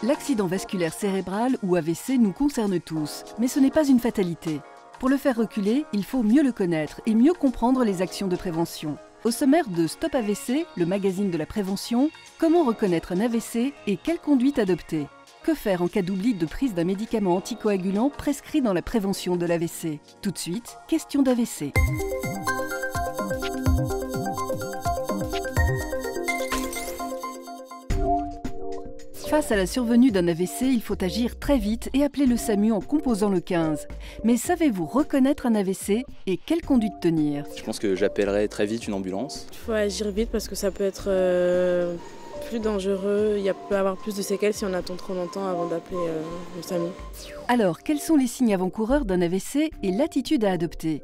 L'accident vasculaire cérébral ou AVC nous concerne tous, mais ce n'est pas une fatalité. Pour le faire reculer, il faut mieux le connaître et mieux comprendre les actions de prévention. Au sommaire de Stop AVC, le magazine de la prévention, comment reconnaître un AVC et quelle conduite adopter? Que faire en cas d'oubli de prise d'un médicament anticoagulant prescrit dans la prévention de l'AVC? Tout de suite, question d'AVC. Face à la survenue d'un AVC, il faut agir très vite et appeler le SAMU en composant le 15. Mais savez-vous reconnaître un AVC et quelle conduite tenir? Je pense que j'appellerai très vite une ambulance. Il faut agir vite parce que ça peut être plus dangereux, il peut y avoir plus de séquelles si on attend trop longtemps avant d'appeler le SAMU. Alors, quels sont les signes avant-coureurs d'un AVC et l'attitude à adopter?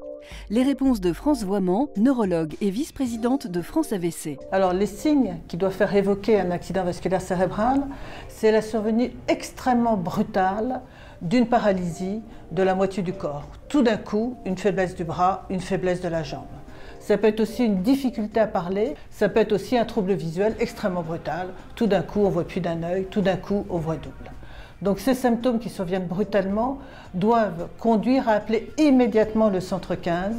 Les réponses de France Voiman, neurologue et vice-présidente de France AVC. Alors les signes qui doivent faire évoquer un accident vasculaire cérébral, c'est la survenue extrêmement brutale d'une paralysie de la moitié du corps. Tout d'un coup, une faiblesse du bras, une faiblesse de la jambe. Ça peut être aussi une difficulté à parler, ça peut être aussi un trouble visuel extrêmement brutal. Tout d'un coup, on ne voit plus d'un œil, tout d'un coup, on voit double. Donc ces symptômes qui surviennent brutalement doivent conduire à appeler immédiatement le centre 15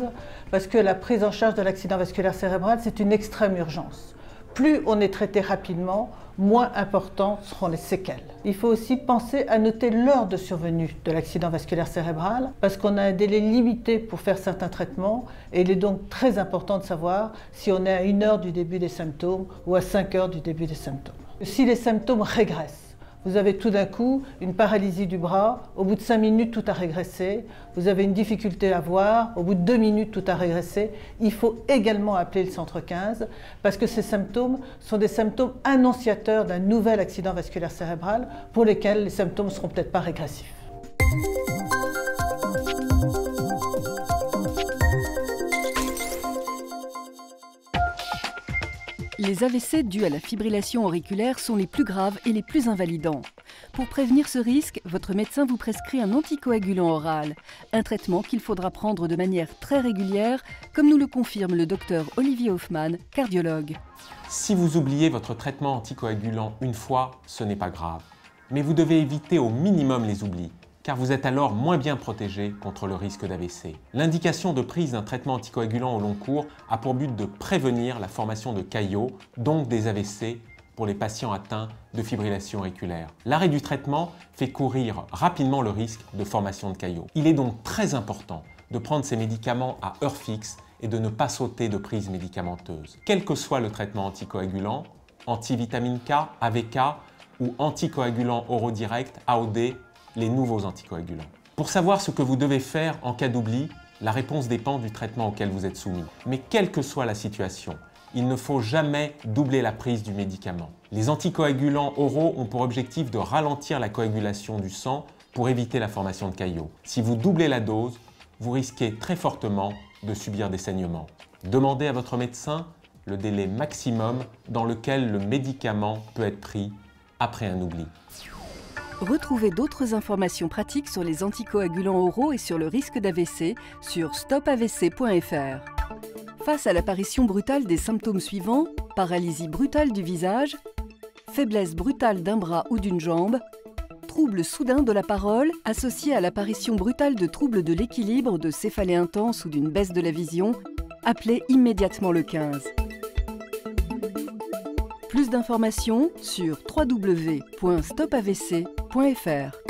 parce que la prise en charge de l'accident vasculaire cérébral, c'est une extrême urgence. Plus on est traité rapidement, moins importantes seront les séquelles. Il faut aussi penser à noter l'heure de survenue de l'accident vasculaire cérébral parce qu'on a un délai limité pour faire certains traitements et il est donc très important de savoir si on est à 1 heure du début des symptômes ou à 5 heures du début des symptômes. Si les symptômes régressent, vous avez tout d'un coup une paralysie du bras, au bout de 5 minutes tout a régressé, vous avez une difficulté à voir, au bout de 2 minutes tout a régressé, il faut également appeler le centre 15 parce que ces symptômes sont des symptômes annonciateurs d'un nouvel accident vasculaire cérébral pour lesquels les symptômes ne seront peut-être pas régressifs. Les AVC dus à la fibrillation auriculaire sont les plus graves et les plus invalidants. Pour prévenir ce risque, votre médecin vous prescrit un anticoagulant oral, un traitement qu'il faudra prendre de manière très régulière, comme nous le confirme le docteur Olivier Hoffmann, cardiologue. Si vous oubliez votre traitement anticoagulant une fois, ce n'est pas grave. Mais vous devez éviter au minimum les oublis, car vous êtes alors moins bien protégé contre le risque d'AVC. L'indication de prise d'un traitement anticoagulant au long cours a pour but de prévenir la formation de caillots, donc des AVC, pour les patients atteints de fibrillation auriculaire. L'arrêt du traitement fait courir rapidement le risque de formation de caillots. Il est donc très important de prendre ces médicaments à heure fixe et de ne pas sauter de prise médicamenteuse. Quel que soit le traitement anticoagulant, antivitamine K, AVK ou anticoagulant oraux direct, AOD, les nouveaux anticoagulants. Pour savoir ce que vous devez faire en cas d'oubli, la réponse dépend du traitement auquel vous êtes soumis. Mais quelle que soit la situation, il ne faut jamais doubler la prise du médicament. Les anticoagulants oraux ont pour objectif de ralentir la coagulation du sang pour éviter la formation de caillots. Si vous doublez la dose, vous risquez très fortement de subir des saignements. Demandez à votre médecin le délai maximum dans lequel le médicament peut être pris après un oubli. Retrouvez d'autres informations pratiques sur les anticoagulants oraux et sur le risque d'AVC sur stopavc.fr. Face à l'apparition brutale des symptômes suivants, paralysie brutale du visage, faiblesse brutale d'un bras ou d'une jambe, trouble soudain de la parole associé à l'apparition brutale de troubles de l'équilibre, de céphalée intense ou d'une baisse de la vision, appelez immédiatement le 15. Plus d'informations sur www.stopavc.fr.